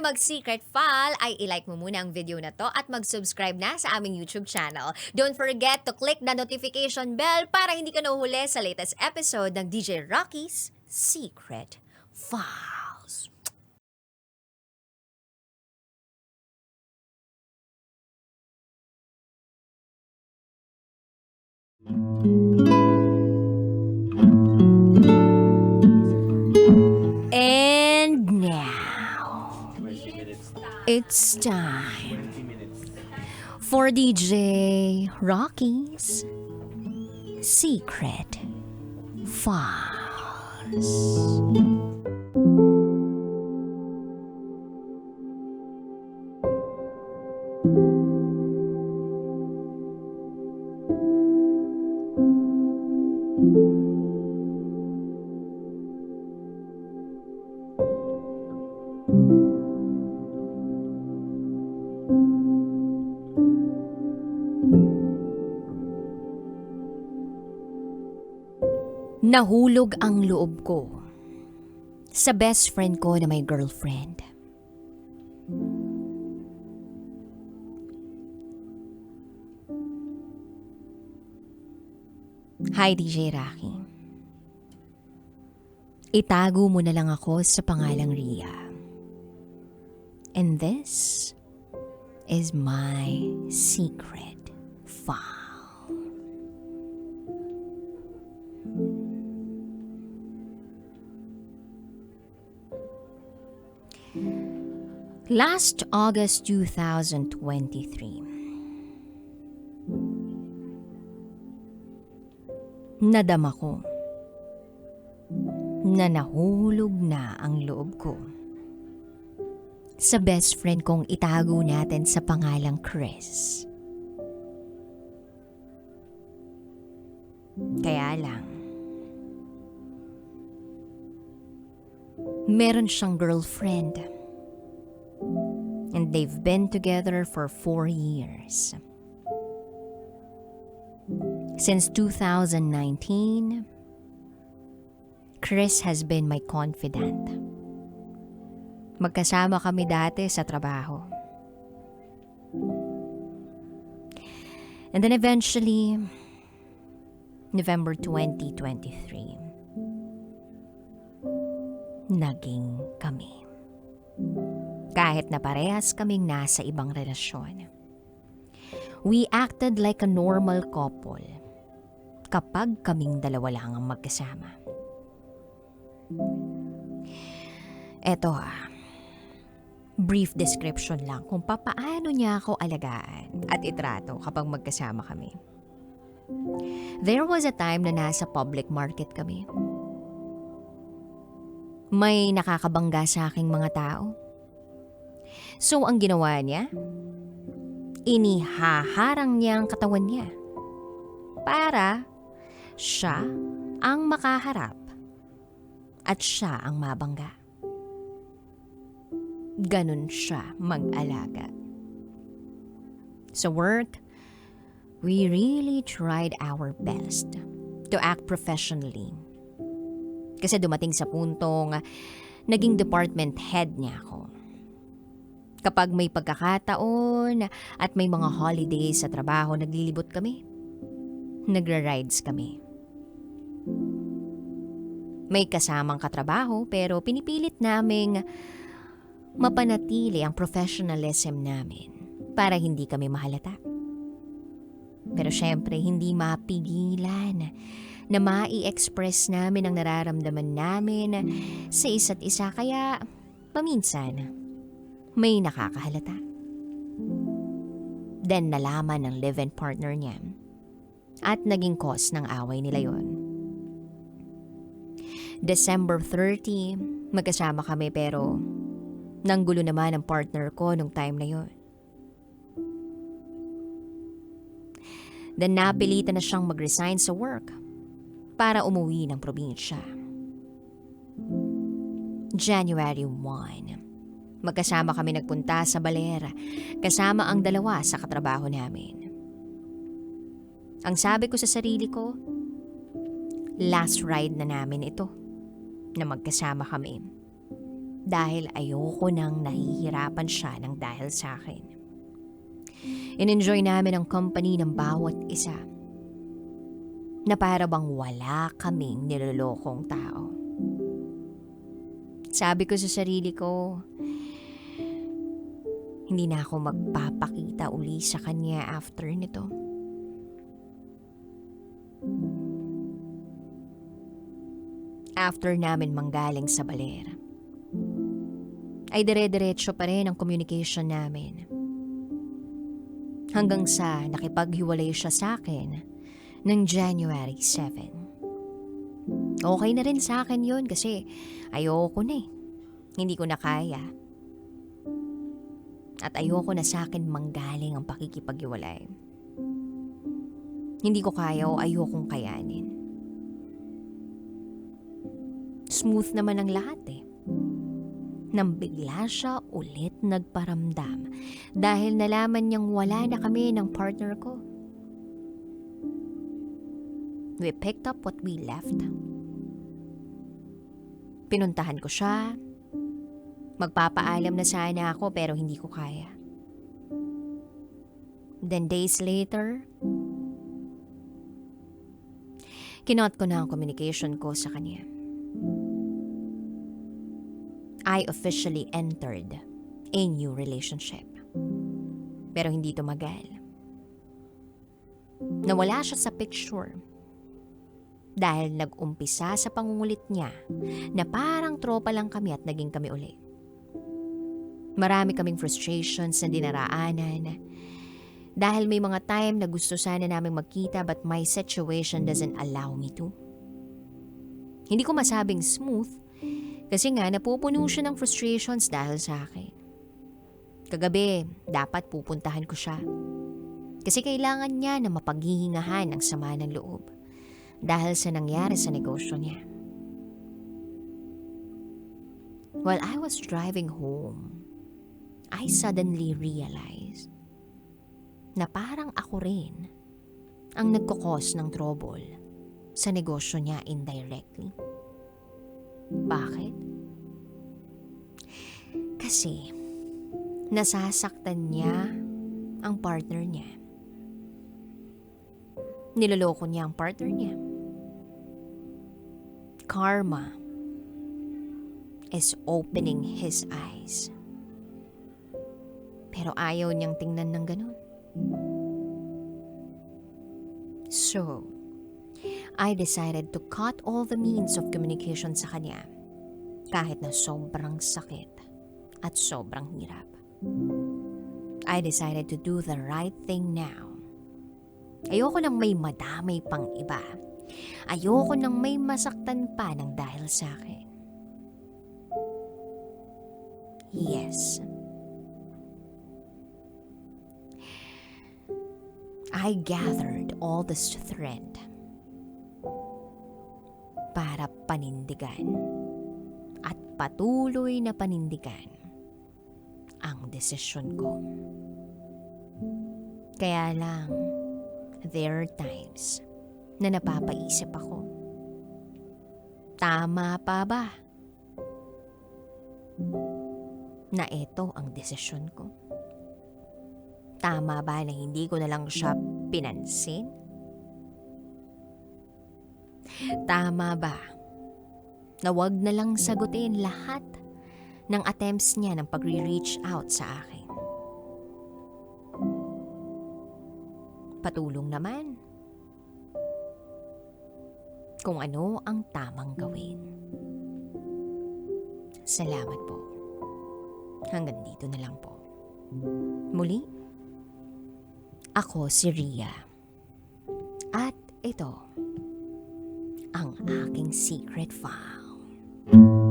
mag-secret file, ay ilike mo muna ang video na to at mag-subscribe na sa aming YouTube channel. Don't forget to click the notification bell para hindi ka nahuhuli sa latest episode ng DJ Rocky's Secret Files. And now, it's time for DJ Rocky's Secret Files. Nahulog ang loob ko sa best friend ko na may girlfriend. Hi DJ Rocky. Itago mo na lang ako sa pangalang Ria. And this is my secret file. Last August 2023, nadama ko na nahulog na ang loob ko sa best friend kong itago natin sa pangalang Chris. Kaya lang, meron siyang girlfriend. And they've been together for 4 years. Since 2019, Chris has been my confidant. Magkasama kami dati sa trabaho. And then eventually, November 2023, naging kami. Kahit na parehas kaming nasa ibang relasyon. We acted like a normal couple kapag kaming dalawa lang ang magkasama. Eto brief description lang kung papaano niya ako alagaan at itrato kapag magkasama kami. There was a time na nasa public market kami. May nakakabangga sa aking mga tao. So ang ginawa niya, inihaharang niya ang katawan niya para siya ang makaharap at siya ang mabangga. Ganun siya mag-alaga. Sa work, we really tried our best to act professionally. Kasi dumating sa puntong naging department head niya ako. Kapag may pagkakataon at may mga holidays sa trabaho, naglilibot kami. Nagra-rides kami. May kasamang katrabaho pero pinipilit naming mapanatili ang professionalism namin para hindi kami mahalata. Pero syempre, hindi mapigilan na mai-express namin ang nararamdaman namin sa isa't isa kaya paminsan may nakakahalata. Then nalaman ng live-in partner niya at naging cause ng away nila yon. December 30, magkasama kami pero nanggulo naman ang partner ko nung time na yon. Then napilitan na siyang mag-resign sa work para umuwi ng probinsya. January 1, magkasama kami nagpunta sa Balera, kasama ang dalawa sa katrabaho namin. Ang sabi ko sa sarili ko, last ride na namin ito, na magkasama kami. dahil ayoko nang nahihirapan siya ng dahil sa akin. In-enjoy namin ang company ng bawat isa na para bang wala kaming nilolokong tao. Sabi ko sa sarili ko, hindi na ako magpapakita uli sa kanya after nito. After namin manggaling sa baler, ay dire-diretso pa rin ang communication namin. Hanggang sa nakipaghiwalay siya sa akin ng January 7. Okay na rin sa akin yun kasi ayoko na eh. Hindi ko na kaya. At ayoko na sa akin manggaling ang pakikipaghiwalay. Hindi ko kaya o ayokong kayanin. Smooth naman ang lahat eh. Nang bigla siya ulit nagparamdam dahil nalaman niyang wala na kami ng partner ko. We picked up what we left. Pinuntahan ko siya. Magpapaalam na sana ako pero hindi ko kaya. Then days later, kinot ko na ang communication ko sa kanya. I officially entered a new relationship. Pero hindi tumagal. Nawala siya sa picture dahil nag-umpisa sa pangungulit niya na parang tropa lang kami at naging kami uli. Marami kaming frustrations na dinaraanan dahil may mga time na gusto sana naming magkita but my situation doesn't allow me to. Hindi ko masabing smooth kasi nga napupuno siya ng frustrations dahil sa akin. Kagabi, dapat pupuntahan ko siya. Kasi kailangan niya na mapaghihingahan ang sama ng loob dahil sa nangyari sa negosyo niya. While I was driving home, I suddenly realized na parang ako rin ang nagkakos ng trouble sa negosyo niya indirectly. Bakit? Kasi nasasaktan niya ang partner niya. Niloloko niya ang partner niya. Karma is opening his eyes. Pero ayaw niyang tingnan ng ganun. So, I decided to cut all the means of communication sa kanya kahit na sobrang sakit at sobrang hirap. I decided to do the right thing now. Ayoko nang may madamay pang iba. Ayoko nang may masaktan pa ng dahil sa akin. Yes. I gathered all the strength para panindigan at patuloy na panindigan ang desisyon ko. Kaya lang, there are times na napapaisip ako, tama pa ba na ito ang desisyon ko? Tama ba na hindi ko na lang siya pinansin? Tama ba na wag na lang sagutin lahat ng attempts niya ng pag-reach out sa akin? Patulong naman kung ano ang tamang gawin. Salamat po. Hanggang dito na lang po. Muli, ako si Ria. At ito ang aking secret file.